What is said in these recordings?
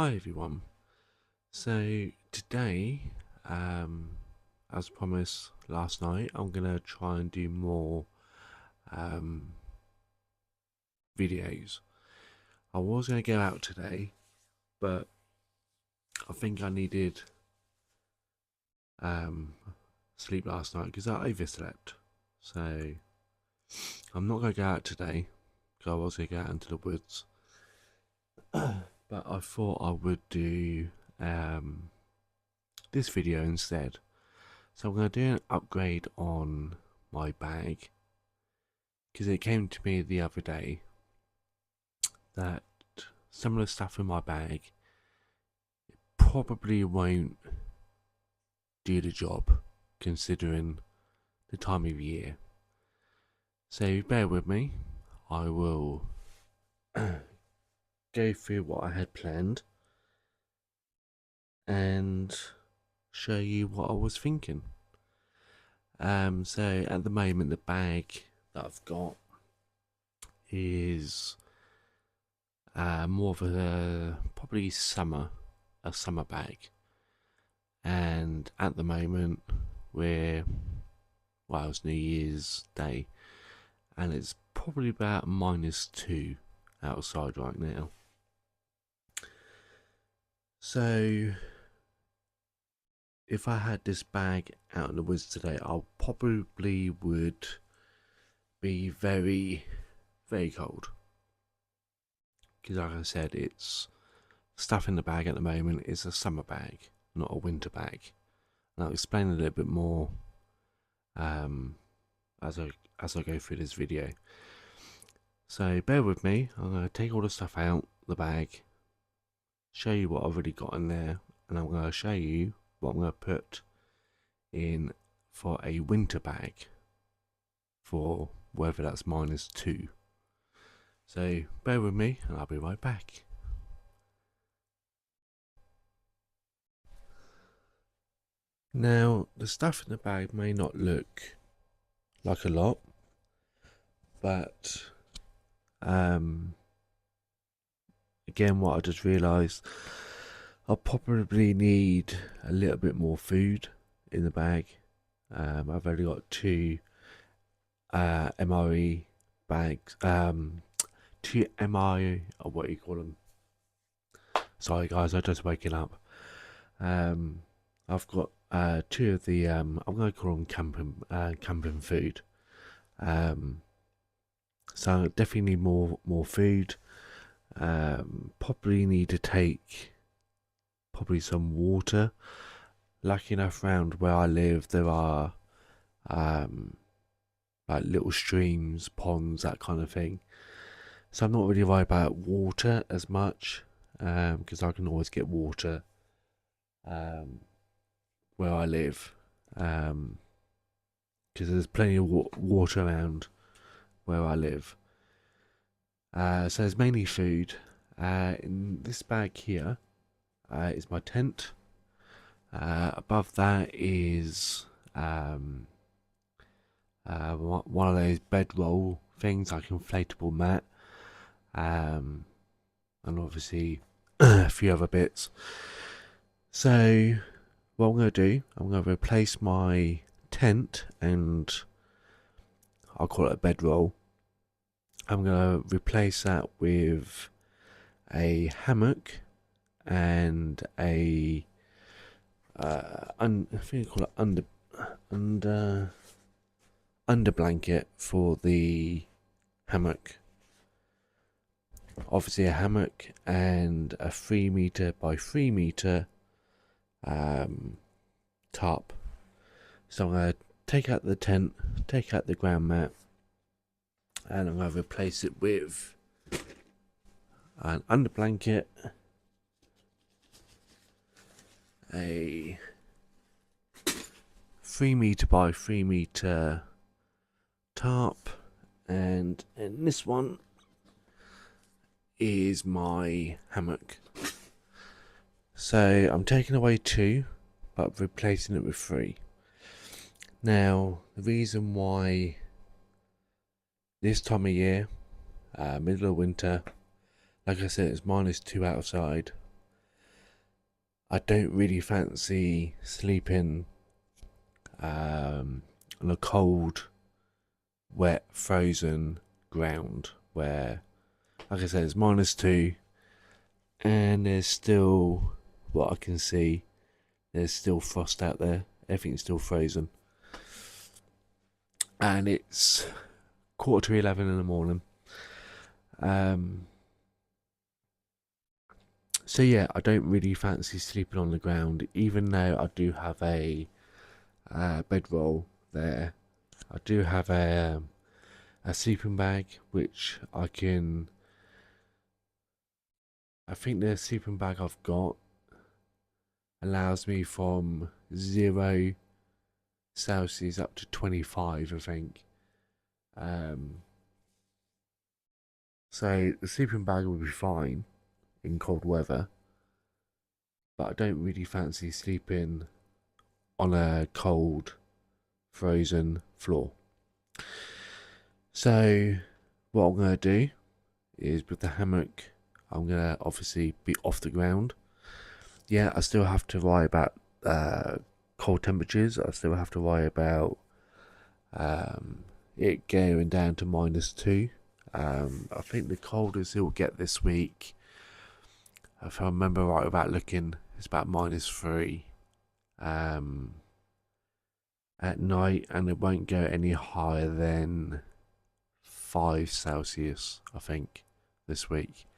Hi everyone. So today, as promised last night, I'm gonna try and do more um, videos. I was gonna go out today, but I think I needed um, sleep last night because I overslept. So I'm not gonna go out today because I was gonna go out into the woods. But I thought I would do this video instead. So I'm going to do an upgrade on my bag because it came to me the other day that some of the stuff in my bag probably won't do the job considering the time of year. So bear with me. I will go through what I had planned and show you what I was thinking. So at the moment the bag that I've got is more of a probably a summer bag, and at the moment it's New Year's Day, and it's probably about -2 outside right now. So if I had this bag out in the woods today, I probably would be very, very cold. Because like I said, it's stuff in the bag at the moment is a summer bag, not a winter bag. And I'll explain a little bit more um, as I go through this video. So bear with me. I'm going to take all the stuff out the bag, show you what I've already got in there, and I'm going to show you what I'm going to put in for a winter bag for whether that's -2. So bear with me and I'll be right back. Now the stuff in the bag may not look like a lot, but again, what I just realised, I'll probably need a little bit more food in the bag. I've only got two MRE bags, two MRE, or what do you call them? Sorry guys, I'm just waking up. I've got two of the I'm going to call them camping food. So I definitely need more food. Probably need to take probably some water. Lucky enough, around where I live, there are like little streams, ponds, that kind of thing. So I'm not really worried about water as much because I can always get water where I live because there's plenty of water around where I live. So there's mainly food. In this bag here is my tent. Above that is one of those bedroll things, like inflatable mat, and obviously a few other bits. So what I'm going to do, I'm going to replace my tent, and I'll call it a bedroll. I'm going to replace that with a hammock and I think I call it under blanket for the hammock. Obviously a hammock and a 3 meter by 3 meter tarp. So I'm going to take out the tent, take out the ground mat, and I'm going to replace it with an under blanket, a 3 meter by 3 meter tarp, and this one is my hammock. So I'm taking away 2 but replacing it with 3. Now the reason why this time of year, middle of winter, like I said, it's -2 outside, I don't really fancy sleeping on a cold, wet, frozen ground where, like I said, it's -2 and there's still, what I can see, there's still frost out there. Everything's still frozen. And it's 10:45 in the morning. So yeah, I don't really fancy sleeping on the ground, even though I do have a bedroll there. I do have a sleeping bag, which I can. I think the sleeping bag I've got allows me from 0 Celsius up to 25, I think. So the sleeping bag will be fine in cold weather, but I don't really fancy sleeping on a cold, frozen floor. So what I'm going to do is, with the hammock, I'm going to obviously be off the ground. Yeah, I still have to worry about cold temperatures. I still have to worry about it going down to -2. I think the coldest it will get this week, if I remember right about looking, it's about -3 at night, and it won't go any higher than 5 Celsius, I think, this week.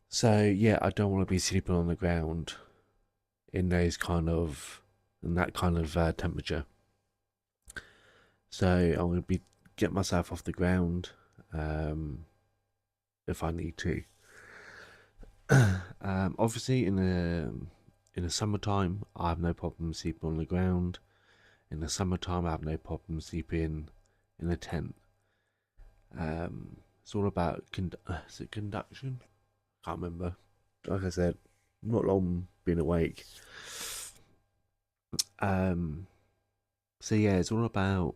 So yeah, I don't want to be sleeping on the ground in that kind of temperature. So I'm going to be get myself off the ground if I need to. Obviously, in the summertime, I have no problem sleeping on the ground. In the summertime, I have no problem sleeping in a tent. It's all about is it conduction? Can't remember. Like I said, not long been awake. So yeah, it's all about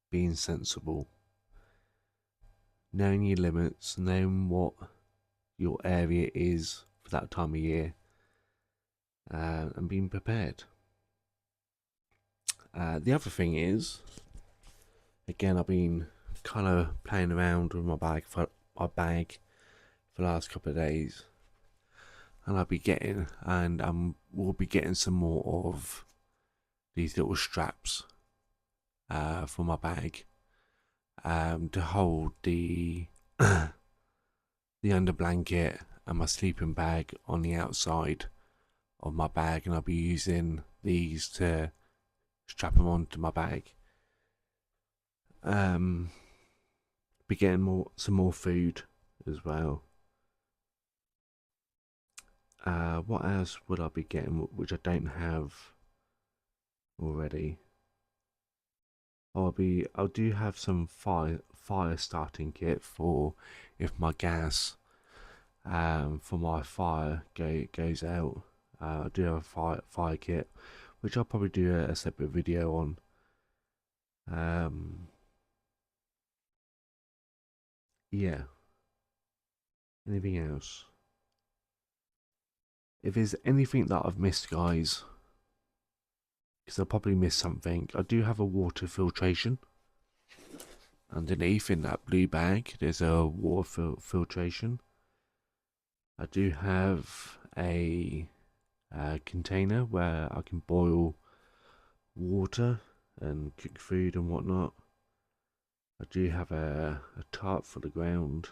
being sensible, knowing your limits, knowing what your area is for that time of year, and being prepared. The other thing is, again, I've been kind of playing around with my bag for the last couple of days, and we'll be getting some more of these little straps for my bag to hold the the under blanket and my sleeping bag on the outside of my bag, and I'll be using these to strap them onto my bag. Be getting some more food as well. What else would I be getting which I don't have already? I do have some fire starting kit for if my gas for my fire goes out. I do have a fire kit, which I'll probably do a separate video on. Yeah. Anything else? If there's anything that I've missed, guys, because I'll probably miss something, I do have a water filtration. Underneath in that blue bag, there's a water filtration. I do have a container where I can boil water and cook food and whatnot. I do have a tarp for the ground.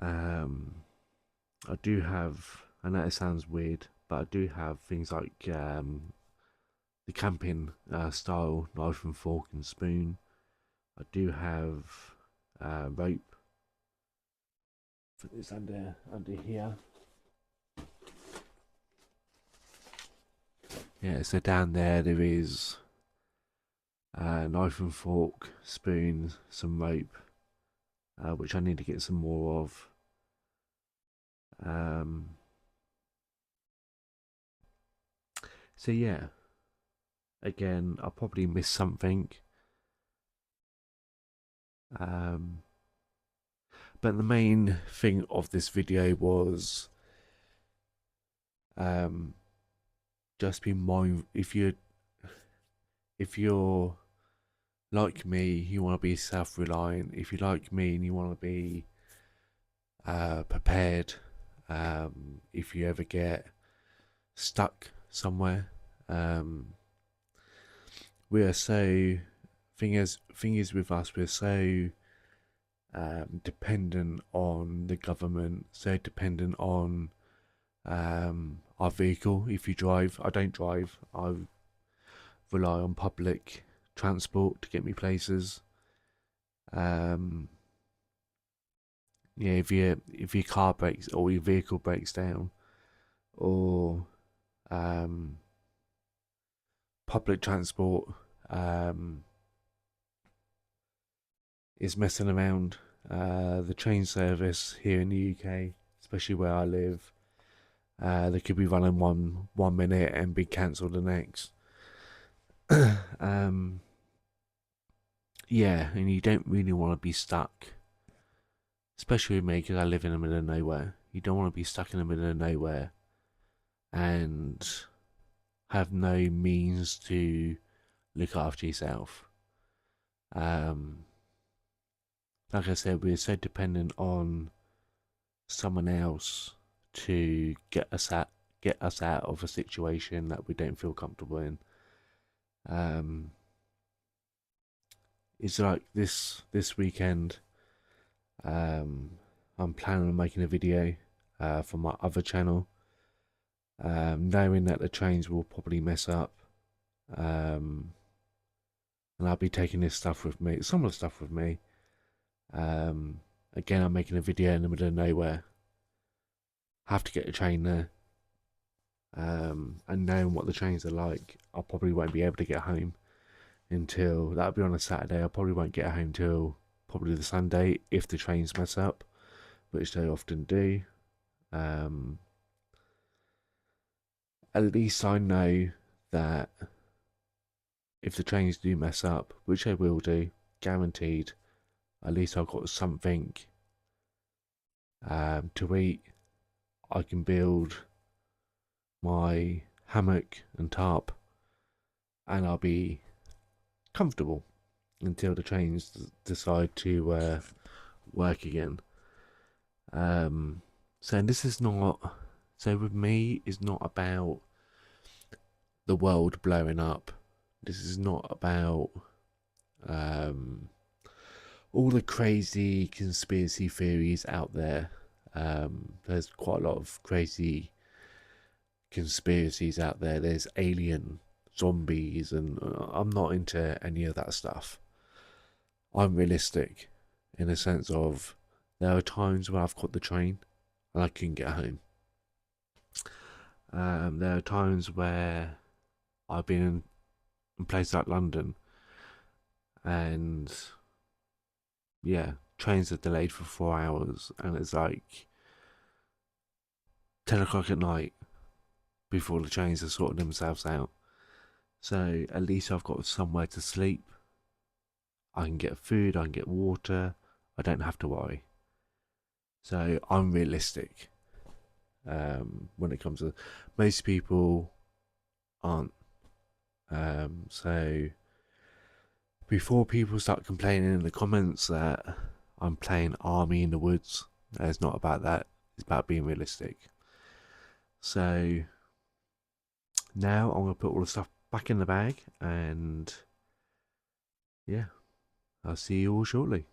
I do have, I know it sounds weird, but I do have things like the camping style knife and fork and spoon. I do have rope. It's under here. Yeah, so down there is knife and fork, spoon, some rope, which I need to get some more of. So yeah, again, I'll probably miss something. But the main thing of this video was Um, just be mindful. If you're like me, you want to be self-reliant. If you're like me and you want to be prepared, if you ever get stuck somewhere, we are so thing is with us, we're so dependent on the government, so dependent on our vehicle. If you drive, I don't drive. I rely on public transport to get me places. Um, yeah, if your car breaks or your vehicle breaks down, or um, public transport um, is messing around, the train service here in the UK, especially where I live, they could be running one minute and be cancelled the next. um, yeah, and you don't really want to be stuck, especially with me because I live in the middle of nowhere. You don't want to be stuck in the middle of nowhere and have no means to look after yourself. Um, like I said, we're so dependent on someone else to get us out of a situation that we don't feel comfortable in. Um, it's like this weekend. Um, I'm planning on making a video for my other channel, knowing that the trains will probably mess up, and I'll be taking this stuff with me, some of the stuff with me. Again, I'm making a video in the middle of nowhere. Have to get a train there. And knowing what the trains are like, I probably won't be able to get home until that'll be on a Saturday. I probably won't get home till probably the Sunday if the trains mess up, which they often do. Um, at least I know that if the trains do mess up, which they will do, guaranteed, at least I've got something to eat. I can build my hammock and tarp, and I'll be comfortable until the trains decide to work again. So this is not. So with me, it's not about the world blowing up. This is not about um, all the crazy conspiracy theories out there. There's quite a lot of crazy conspiracies out there. There's alien zombies, and I'm not into any of that stuff. I'm realistic in the sense of there are times when I've caught the train and I couldn't get home. There are times where I've been in places like London and yeah, trains are delayed for 4 hours and it's like 10 o'clock at night before the trains are sorting themselves out. So at least I've got somewhere to sleep. I can get food, I can get water, I don't have to worry. So I'm realistic when it comes to most people aren't. So before people start complaining in the comments that I'm playing Army in the Woods, it's not about that. It's about being realistic. So now I'm gonna put all the stuff back in the bag, and yeah, I'll see you all shortly.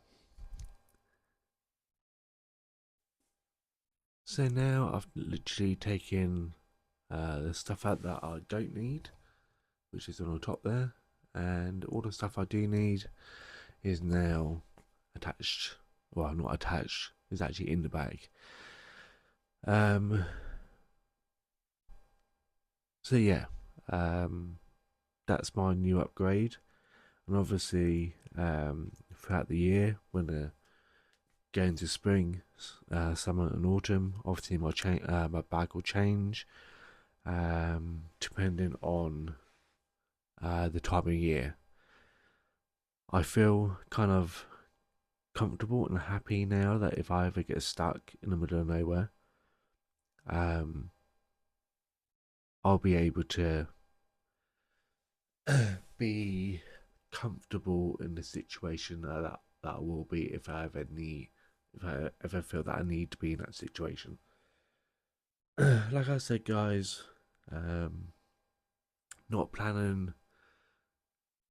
So now I've literally taken the stuff out that I don't need, which is on the top there, and all the stuff I do need is now attached. Well, not attached, it's actually in the bag. So yeah, that's my new upgrade, and obviously throughout the year when going to spring, summer, and autumn, obviously my bag will change, depending on the time of year. I feel kind of comfortable and happy now that if I ever get stuck in the middle of nowhere, um, I'll be able to be comfortable in the situation that I will be if I ever feel that I need to be in that situation. Like I said, guys, um, not planning,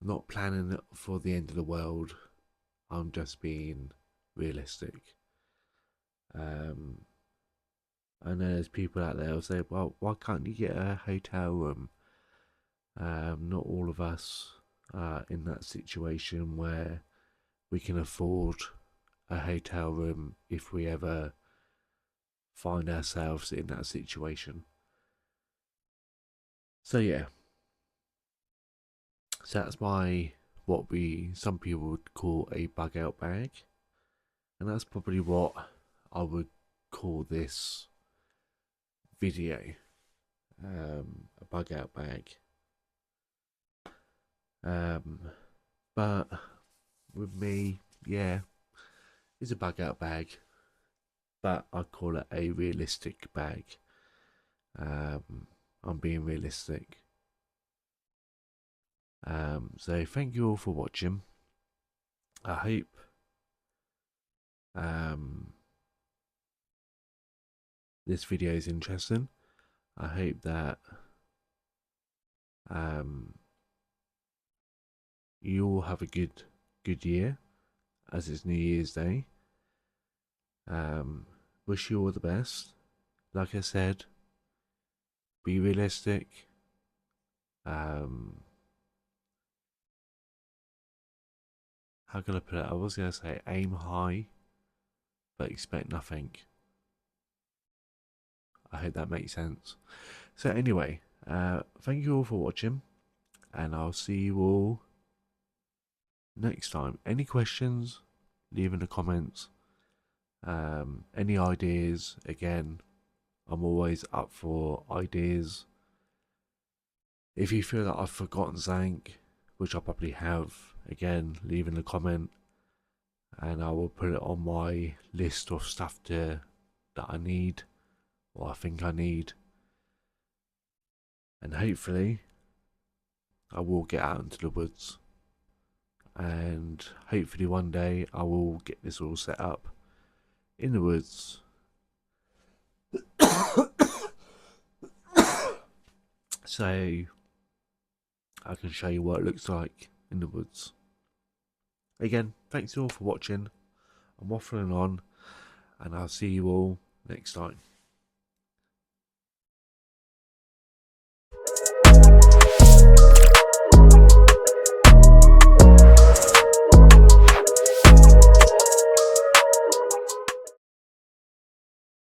not planning for the end of the world. I'm just being realistic. Um, I know there's people out there who say, "Well, why can't you get a hotel room?" Not all of us are in that situation where we can afford a hotel room if we ever find ourselves in that situation. So yeah, so that's what we some people would call a bug out bag, and that's probably what I would call this video, a bug out bag. Um, but with me, yeah, it's a bug out bag, but I call it a realistic bag. I'm being realistic. So thank you all for watching. I hope this video is interesting. I hope that you all have a good year, as it's New Year's Day. Wish you all the best. Like I said, be realistic. How can I put it? I was gonna say aim high, but expect nothing. I hope that makes sense. So anyway, thank you all for watching, and I'll see you all next time. Any questions, leave in the comments. Any ideas, again, I'm always up for ideas. If you feel that I've forgotten something, which I probably have, again, leave in a comment, and I will put it on my list of stuff that I need, or I think I need. And hopefully I will get out into the woods, and hopefully one day I will get this all set up in the woods. So I can show you what it looks like in the woods. Again, thanks all for watching. I'm waffling on, and I'll see you all next time.